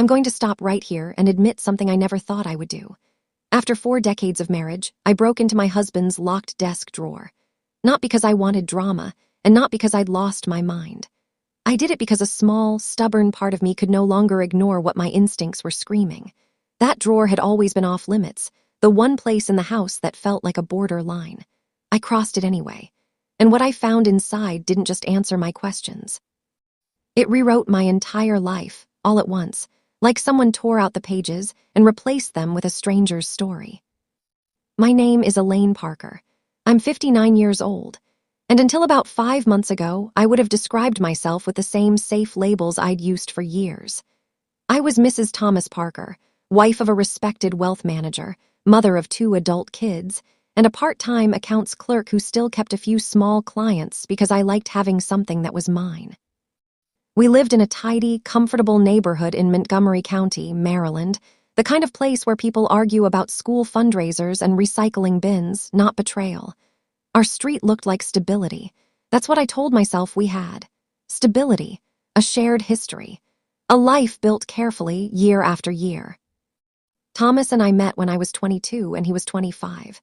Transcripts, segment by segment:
I'm going to stop right here and admit something I never thought I would do. After 4 decades of marriage, I broke into my husband's locked desk drawer. Not because I wanted drama, and not because I'd lost my mind. I did it because a small, stubborn part of me could no longer ignore what my instincts were screaming. That drawer had always been off limits, the one place in the house that felt like a border line. I crossed it anyway, and what I found inside didn't just answer my questions. It rewrote my entire life, all at once, like someone tore out the pages and replaced them with a stranger's story. My name is Elaine Parker. I'm 59 years old, and until about 5 months ago, I would have described myself with the same safe labels I'd used for years. I was Mrs. Thomas Parker, wife of a respected wealth manager, mother of 2 adult kids, and a part-time accounts clerk who still kept a few small clients because I liked having something that was mine. We lived in a tidy, comfortable neighborhood in Montgomery County, Maryland, the kind of place where people argue about school fundraisers and recycling bins, not betrayal. Our street looked like stability. That's what I told myself we had. Stability, a shared history, a life built carefully year after year. Thomas and I met when I was 22 and he was 25.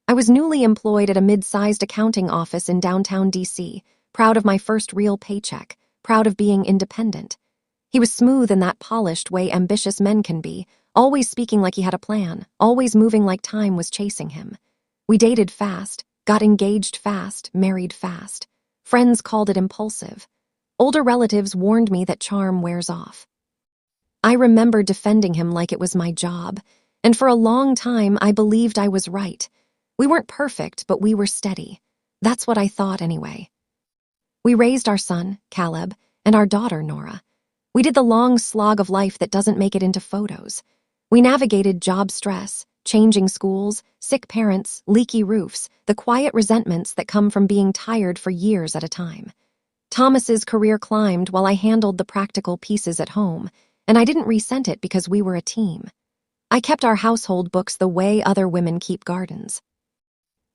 I was newly employed at a mid-sized accounting office in downtown D.C., proud of my first real paycheck, proud of being independent. He was smooth in that polished way ambitious men can be, always speaking like he had a plan, always moving like time was chasing him. We dated fast, got engaged fast, married fast. Friends called it impulsive. Older relatives warned me that charm wears off. I remember defending him like it was my job, and for a long time I believed I was right. We weren't perfect, but we were steady. That's what I thought anyway. We raised our son, Caleb, and our daughter, Nora. We did the long slog of life that doesn't make it into photos. We navigated job stress, changing schools, sick parents, leaky roofs, the quiet resentments that come from being tired for years at a time. Thomas's career climbed while I handled the practical pieces at home, and I didn't resent it because we were a team. I kept our household books the way other women keep gardens.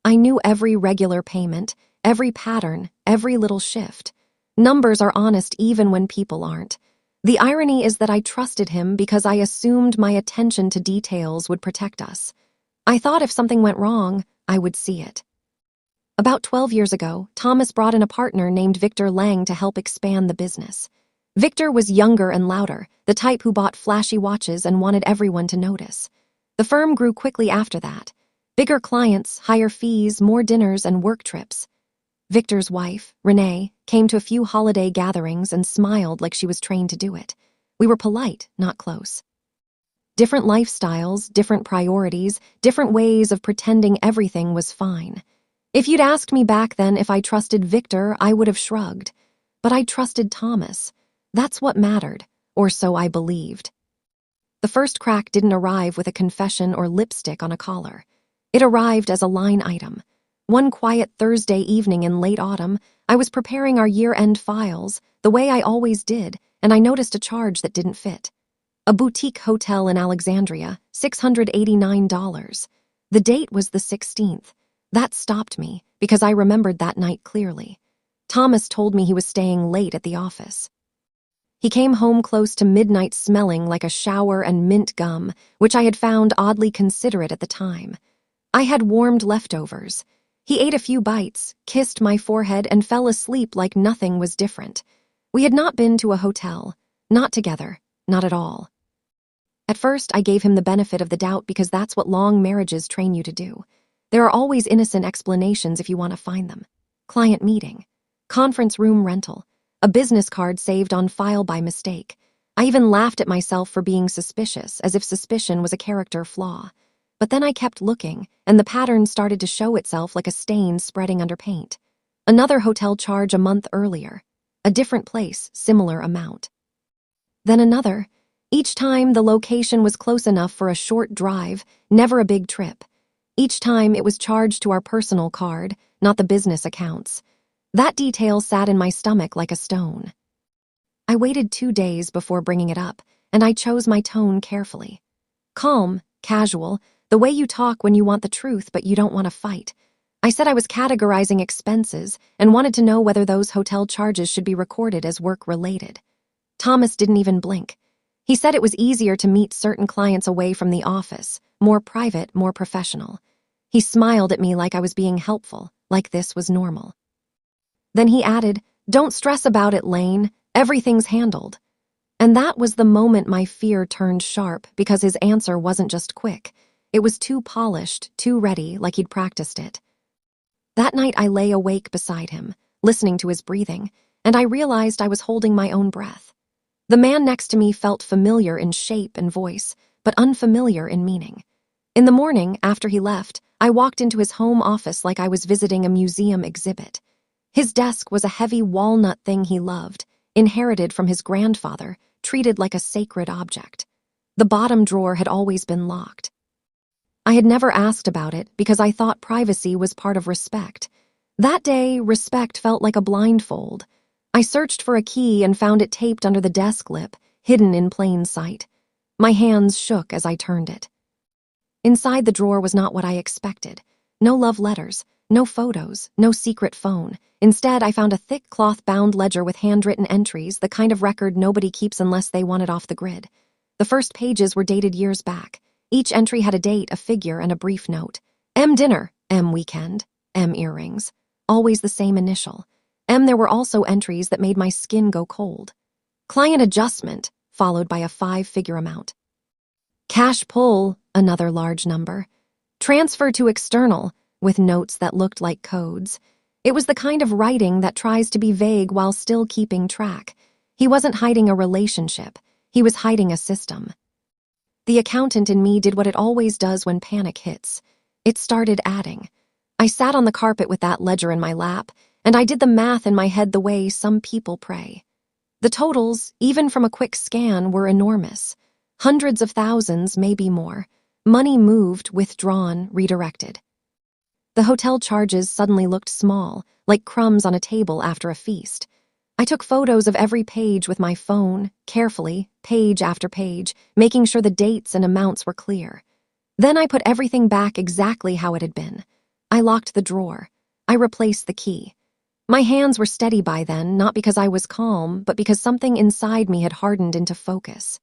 I knew every regular payment, every pattern, every little shift. Numbers are honest even when people aren't. The irony is that I trusted him because I assumed my attention to details would protect us. I thought if something went wrong, I would see it. About 12 years ago, Thomas brought in a partner named Victor Lang to help expand the business. Victor was younger and louder, the type who bought flashy watches and wanted everyone to notice. The firm grew quickly after that. Bigger clients, higher fees, more dinners, and work trips. Victor's wife, Renee, came to a few holiday gatherings and smiled like she was trained to do it. We were polite, not close. Different lifestyles, different priorities, different ways of pretending everything was fine. If you'd asked me back then if I trusted Victor, I would have shrugged. But I trusted Thomas. That's what mattered, or so I believed. The first crack didn't arrive with a confession or lipstick on a collar. It arrived as a line item. One quiet Thursday evening in late autumn, I was preparing our year-end files, the way I always did, and I noticed a charge that didn't fit. A boutique hotel in Alexandria, $689. The date was the 16th. That stopped me, because I remembered that night clearly. Thomas told me he was staying late at the office. He came home close to midnight smelling like a shower and mint gum, which I had found oddly considerate at the time. I had warmed leftovers. He ate a few bites, kissed my forehead, and fell asleep like nothing was different. We had not been to a hotel. Not together. Not at all. At first, I gave him the benefit of the doubt because that's what long marriages train you to do. There are always innocent explanations if you want to find them. Client meeting. Conference room rental. A business card saved on file by mistake. I even laughed at myself for being suspicious, as if suspicion was a character flaw. But then I kept looking, and the pattern started to show itself like a stain spreading under paint. Another hotel charge a month earlier. A different place, similar amount. Then another. Each time the location was close enough for a short drive, never a big trip. Each time it was charged to our personal card, not the business accounts. That detail sat in my stomach like a stone. I waited 2 days before bringing it up, and I chose my tone carefully. Calm, casual, the way you talk when you want the truth but you don't want to fight. I said I was categorizing expenses and wanted to know whether those hotel charges should be recorded as work-related. Thomas didn't even blink. He said it was easier to meet certain clients away from the office, more private, more professional. He smiled at me like I was being helpful, like this was normal. Then he added, "Don't stress about it, Lane. Everything's handled." And that was the moment my fear turned sharp because his answer wasn't just quick. It was too polished, too ready, like he'd practiced it. That night I lay awake beside him, listening to his breathing, and I realized I was holding my own breath. The man next to me felt familiar in shape and voice, but unfamiliar in meaning. In the morning, after he left, I walked into his home office like I was visiting a museum exhibit. His desk was a heavy walnut thing he loved, inherited from his grandfather, treated like a sacred object. The bottom drawer had always been locked. I had never asked about it because I thought privacy was part of respect. That day, respect felt like a blindfold. I searched for a key and found it taped under the desk lip, hidden in plain sight. My hands shook as I turned it. Inside the drawer was not what I expected. No love letters, no photos, no secret phone. Instead, I found a thick cloth-bound ledger with handwritten entries, the kind of record nobody keeps unless they want it off the grid. The first pages were dated years back. Each entry had a date, a figure, and a brief note. M dinner, M weekend, M earrings. Always the same initial. M. There were also entries that made my skin go cold. Client adjustment, followed by a 5-figure amount. Cash pull, another large number. Transfer to external, with notes that looked like codes. It was the kind of writing that tries to be vague while still keeping track. He wasn't hiding a relationship. He was hiding a system. The accountant in me did what it always does when panic hits. It started adding. I sat on the carpet with that ledger in my lap, and I did the math in my head the way some people pray. The totals, even from a quick scan, were enormous. Hundreds of thousands, maybe more. Money moved, withdrawn, redirected. The hotel charges suddenly looked small, like crumbs on a table after a feast. I took photos of every page with my phone, carefully, page after page, making sure the dates and amounts were clear. Then I put everything back exactly how it had been. I locked the drawer. I replaced the key. My hands were steady by then, not because I was calm, but because something inside me had hardened into focus.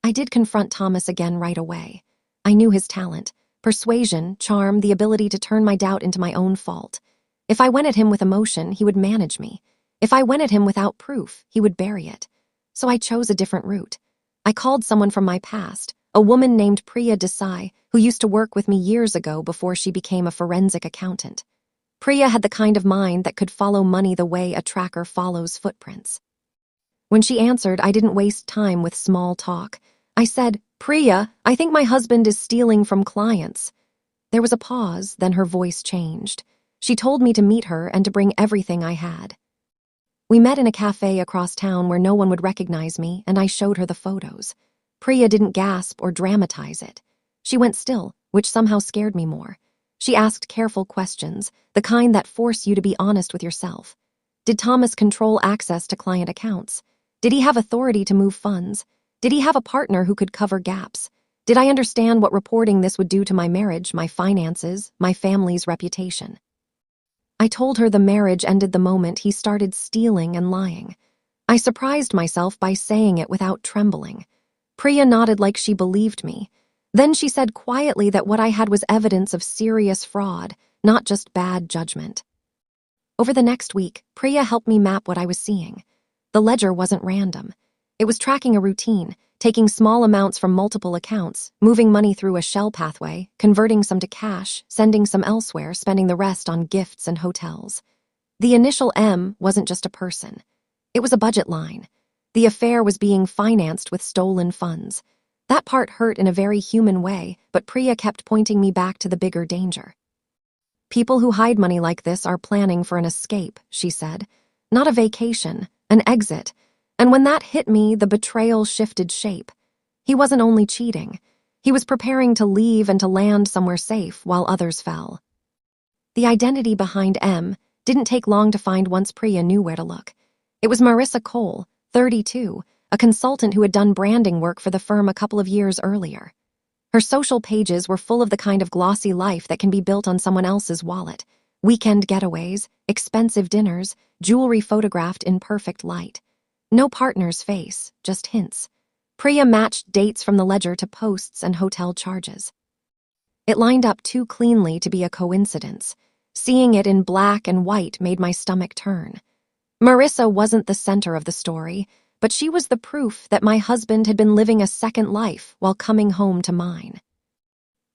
I did confront Thomas again right away. I knew his talent, persuasion, charm, the ability to turn my doubt into my own fault. If I went at him with emotion, he would manage me. If I went at him without proof, he would bury it. So I chose a different route. I called someone from my past, a woman named Priya Desai, who used to work with me years ago before she became a forensic accountant. Priya had the kind of mind that could follow money the way a tracker follows footprints. When she answered, I didn't waste time with small talk. I said, "Priya, I think my husband is stealing from clients." There was a pause, then her voice changed. She told me to meet her and to bring everything I had. We met in a cafe across town where no one would recognize me, and I showed her the photos. Priya didn't gasp or dramatize it. She went still, which somehow scared me more. She asked careful questions, the kind that force you to be honest with yourself. Did Thomas control access to client accounts? Did he have authority to move funds? Did he have a partner who could cover gaps? Did I understand what reporting this would do to my marriage, my finances, my family's reputation? I told her the marriage ended the moment he started stealing and lying. I surprised myself by saying it without trembling. Priya nodded like she believed me. Then she said quietly that what I had was evidence of serious fraud, not just bad judgment. Over the next week, Priya helped me map what I was seeing. The ledger wasn't random. It was tracking a routine, taking small amounts from multiple accounts, moving money through a shell pathway, converting some to cash, sending some elsewhere, spending the rest on gifts and hotels. The initial M wasn't just a person. It was a budget line. The affair was being financed with stolen funds. That part hurt in a very human way, but Priya kept pointing me back to the bigger danger. People who hide money like this are planning for an escape, she said. Not a vacation, an exit. And when that hit me, the betrayal shifted shape. He wasn't only cheating. He was preparing to leave and to land somewhere safe while others fell. The identity behind M didn't take long to find once Priya knew where to look. It was Marissa Cole, 32, a consultant who had done branding work for the firm a couple of years earlier. Her social pages were full of the kind of glossy life that can be built on someone else's wallet. Weekend getaways, expensive dinners, jewelry photographed in perfect light. No partner's face, just hints. Priya matched dates from the ledger to posts and hotel charges. It lined up too cleanly to be a coincidence. Seeing it in black and white made my stomach turn. Marissa wasn't the center of the story, but she was the proof that my husband had been living a second life while coming home to mine.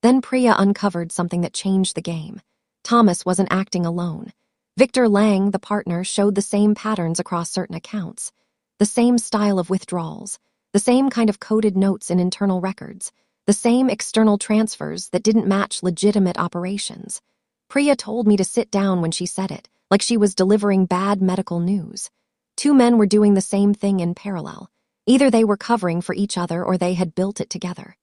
Then Priya uncovered something that changed the game. Thomas wasn't acting alone. Victor Lang, the partner, showed the same patterns across certain accounts, the same style of withdrawals, the same kind of coded notes in internal records, the same external transfers that didn't match legitimate operations. Priya told me to sit down when she said it, like she was delivering bad medical news. Two men were doing the same thing in parallel. Either they were covering for each other or they had built it together.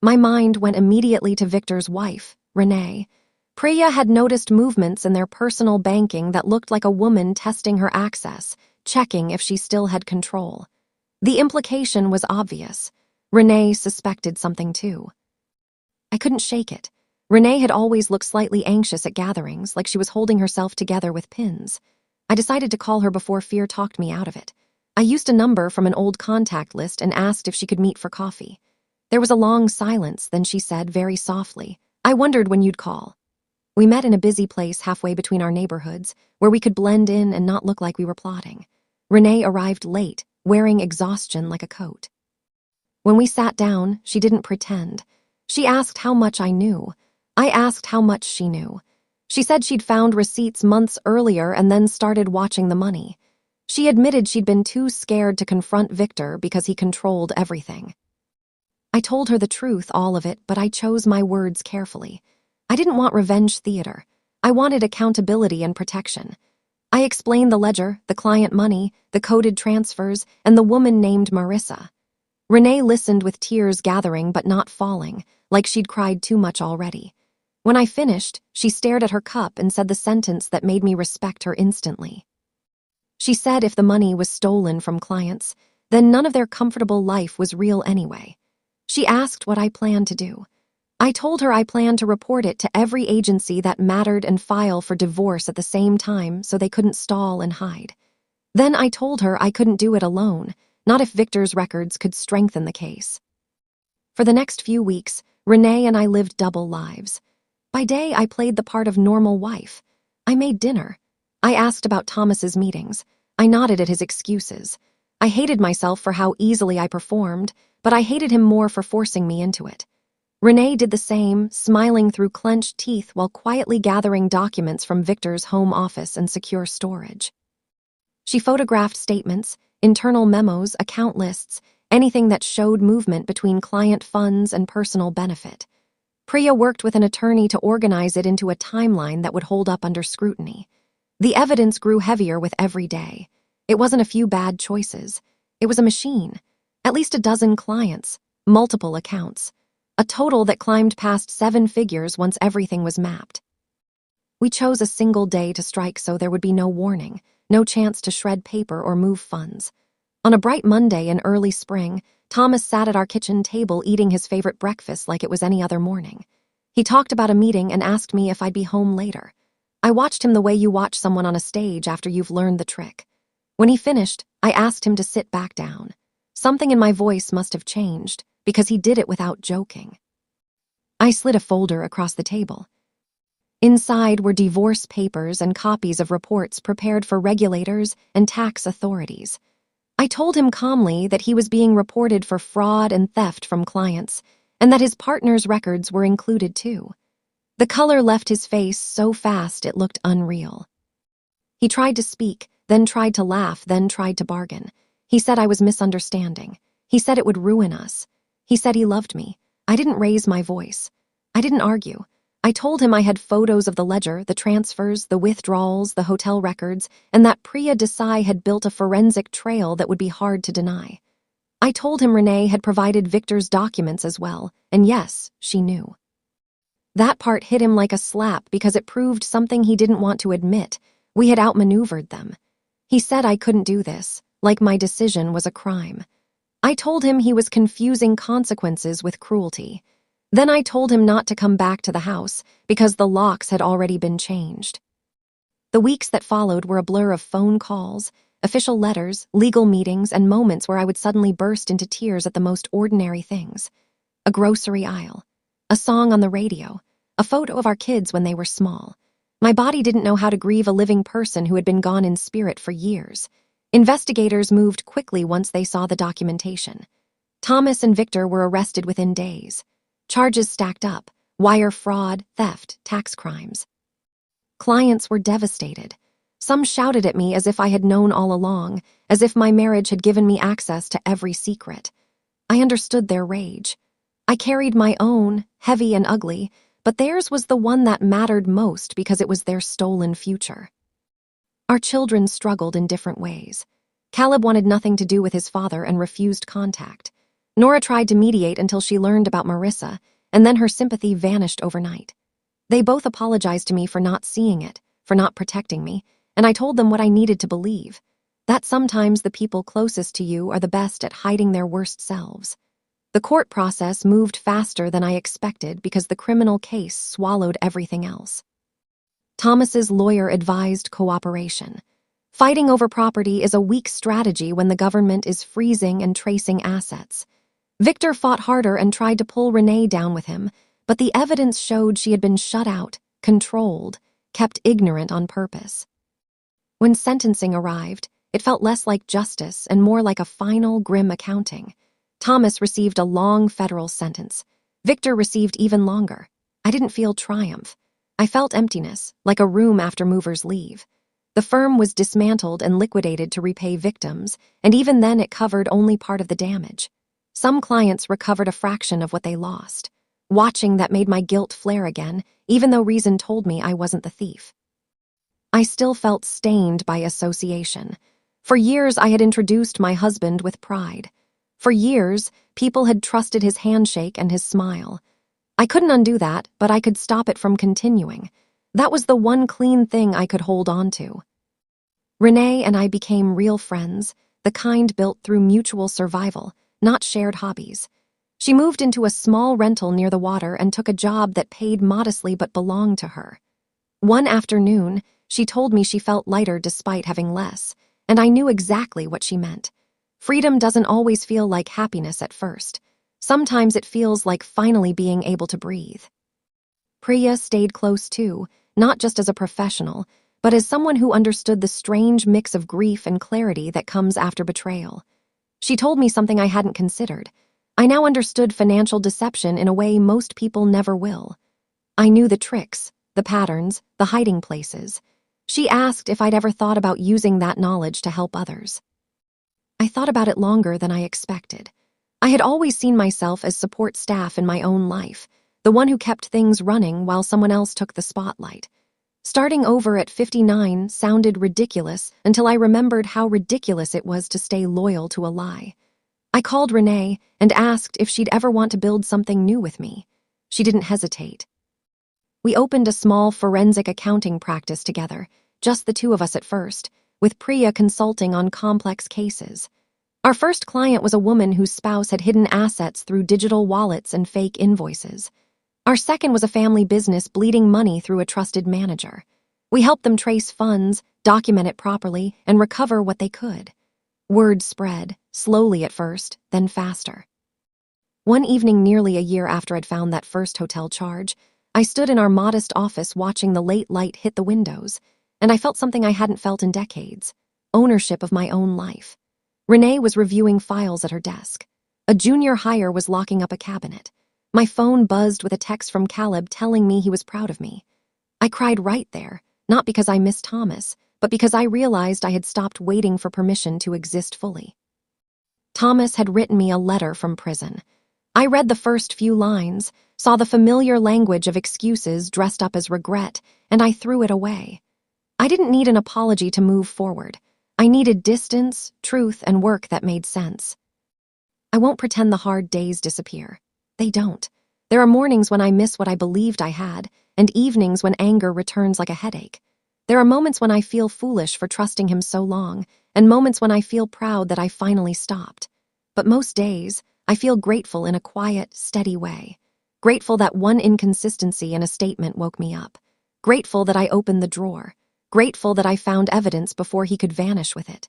My mind went immediately to Victor's wife, Renee. Priya had noticed movements in their personal banking that looked like a woman testing her access, checking if she still had control. The implication was obvious. Renee suspected something too. I couldn't shake it. Renee had always looked slightly anxious at gatherings, like she was holding herself together with pins. I decided to call her before fear talked me out of it. I used a number from an old contact list and asked if she could meet for coffee. There was a long silence, then she said very softly, "I wondered when you'd call." We met in a busy place halfway between our neighborhoods, where we could blend in and not look like we were plotting. Renee arrived late, wearing exhaustion like a coat. When we sat down, she didn't pretend. She asked how much I knew. I asked how much she knew. She said she'd found receipts months earlier and then started watching the money. She admitted she'd been too scared to confront Victor because he controlled everything. I told her the truth, all of it, but I chose my words carefully. I didn't want revenge theater. I wanted accountability and protection. I explained the ledger, the client money, the coded transfers, and the woman named Marissa. Renee listened with tears gathering but not falling, like she'd cried too much already. When I finished, she stared at her cup and said the sentence that made me respect her instantly. She said if the money was stolen from clients, then none of their comfortable life was real anyway. She asked what I planned to do. I told her I planned to report it to every agency that mattered and file for divorce at the same time so they couldn't stall and hide. Then I told her I couldn't do it alone, not if Victor's records could strengthen the case. For the next few weeks, Renee and I lived double lives. By day, I played the part of normal wife. I made dinner. I asked about Thomas's meetings. I nodded at his excuses. I hated myself for how easily I performed, but I hated him more for forcing me into it. Renee did the same, smiling through clenched teeth while quietly gathering documents from Victor's home office and secure storage. She photographed statements, internal memos, account lists, anything that showed movement between client funds and personal benefit. Priya worked with an attorney to organize it into a timeline that would hold up under scrutiny. The evidence grew heavier with every day. It wasn't a few bad choices. It was a machine. At least a dozen clients, multiple accounts. A total that climbed past 7 figures once everything was mapped. We chose a single day to strike so there would be no warning, no chance to shred paper or move funds. On a bright Monday in early spring, Thomas sat at our kitchen table eating his favorite breakfast like it was any other morning. He talked about a meeting and asked me if I'd be home later. I watched him the way you watch someone on a stage after you've learned the trick. When he finished, I asked him to sit back down. Something in my voice must have changed, because he did it without joking. I slid a folder across the table. Inside were divorce papers and copies of reports prepared for regulators and tax authorities. I told him calmly that he was being reported for fraud and theft from clients, and that his partner's records were included too. The color left his face so fast it looked unreal. He tried to speak, then tried to laugh, then tried to bargain. He said I was misunderstanding. He said it would ruin us. He said he loved me. I didn't raise my voice. I didn't argue. I told him I had photos of the ledger, the transfers, the withdrawals, the hotel records, and that Priya Desai had built a forensic trail that would be hard to deny. I told him Renee had provided Victor's documents as well, and yes, she knew. That part hit him like a slap because it proved something he didn't want to admit. We had outmaneuvered them. He said I couldn't do this, like my decision was a crime. I told him he was confusing consequences with cruelty. Then I told him not to come back to the house because the locks had already been changed. The weeks that followed were a blur of phone calls, official letters, legal meetings, and moments where I would suddenly burst into tears at the most ordinary things. A grocery aisle, a song on the radio, a photo of our kids when they were small. My body didn't know how to grieve a living person who had been gone in spirit for years. Investigators moved quickly once they saw the documentation. Thomas and Victor were arrested within days. Charges stacked up: wire fraud, theft, tax crimes. Clients were devastated. Some shouted at me as if I had known all along, as if my marriage had given me access to every secret. I understood their rage. I carried my own, heavy and ugly, but theirs was the one that mattered most because it was their stolen future. Our children struggled in different ways. Caleb wanted nothing to do with his father and refused contact. Nora tried to mediate until she learned about Marissa, and then her sympathy vanished overnight. They both apologized to me for not seeing it, for not protecting me, and I told them what I needed to believe: that sometimes the people closest to you are the best at hiding their worst selves. The court process moved faster than I expected because the criminal case swallowed everything else. Thomas's lawyer advised cooperation. Fighting over property is a weak strategy when the government is freezing and tracing assets. Victor fought harder and tried to pull Renee down with him, but the evidence showed she had been shut out, controlled, kept ignorant on purpose. When sentencing arrived, it felt less like justice and more like a final, grim accounting. Thomas received a long federal sentence. Victor received even longer. I didn't feel triumph. I felt emptiness, like a room after movers leave. The firm was dismantled and liquidated to repay victims, and even then it covered only part of the damage. Some clients recovered a fraction of what they lost. Watching that made my guilt flare again, even though reason told me I wasn't the thief. I still felt stained by association. For years I had introduced my husband with pride. For years, people had trusted his handshake and his smile. I couldn't undo that, but I could stop it from continuing. That was the one clean thing I could hold on to. Renee and I became real friends, the kind built through mutual survival, not shared hobbies. She moved into a small rental near the water and took a job that paid modestly but belonged to her. One afternoon, she told me she felt lighter despite having less, and I knew exactly what she meant. Freedom doesn't always feel like happiness at first. Sometimes it feels like finally being able to breathe. Priya stayed close too, not just as a professional, but as someone who understood the strange mix of grief and clarity that comes after betrayal. She told me something I hadn't considered. I now understood financial deception in a way most people never will. I knew the tricks, the patterns, the hiding places. She asked if I'd ever thought about using that knowledge to help others. I thought about it longer than I expected. I had always seen myself as support staff in my own life, the one who kept things running while someone else took the spotlight. Starting over at 59 sounded ridiculous until I remembered how ridiculous it was to stay loyal to a lie. I called Renee and asked if she'd ever want to build something new with me. She didn't hesitate. We opened a small forensic accounting practice together, just the two of us at first, with Priya consulting on complex cases. Our first client was a woman whose spouse had hidden assets through digital wallets and fake invoices. Our second was a family business bleeding money through a trusted manager. We helped them trace funds, document it properly, and recover what they could. Word spread, slowly at first, then faster. One evening nearly a year after I'd found that first hotel charge, I stood in our modest office watching the late light hit the windows, and I felt something I hadn't felt in decades: ownership of my own life. Renee was reviewing files at her desk. A junior hire was locking up a cabinet. My phone buzzed with a text from Caleb telling me he was proud of me. I cried right there, not because I missed Thomas, but because I realized I had stopped waiting for permission to exist fully. Thomas had written me a letter from prison. I read the first few lines, saw the familiar language of excuses dressed up as regret, and I threw it away. I didn't need an apology to move forward. I needed distance, truth, and work that made sense. I won't pretend the hard days disappear. They don't. There are mornings when I miss what I believed I had, and evenings when anger returns like a headache. There are moments when I feel foolish for trusting him so long, and moments when I feel proud that I finally stopped. But most days, I feel grateful in a quiet, steady way. Grateful that one inconsistency in a statement woke me up. Grateful that I opened the drawer. Grateful that I found evidence before he could vanish with it.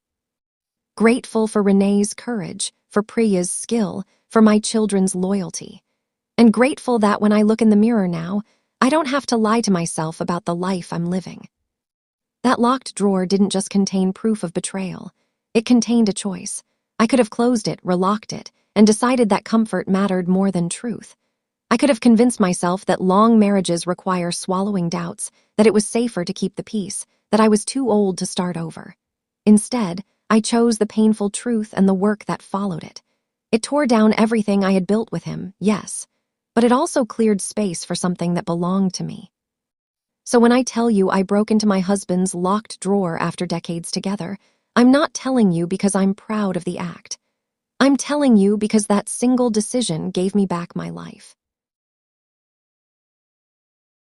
Grateful for Renee's courage, for Priya's skill, for my children's loyalty. And grateful that when I look in the mirror now, I don't have to lie to myself about the life I'm living. That locked drawer didn't just contain proof of betrayal. It contained a choice. I could have closed it, relocked it, and decided that comfort mattered more than truth. I could have convinced myself that long marriages require swallowing doubts, that it was safer to keep the peace, that I was too old to start over. Instead, I chose the painful truth and the work that followed it. It tore down everything I had built with him, yes, but it also cleared space for something that belonged to me. So when I tell you I broke into my husband's locked drawer after decades together, I'm not telling you because I'm proud of the act. I'm telling you because that single decision gave me back my life.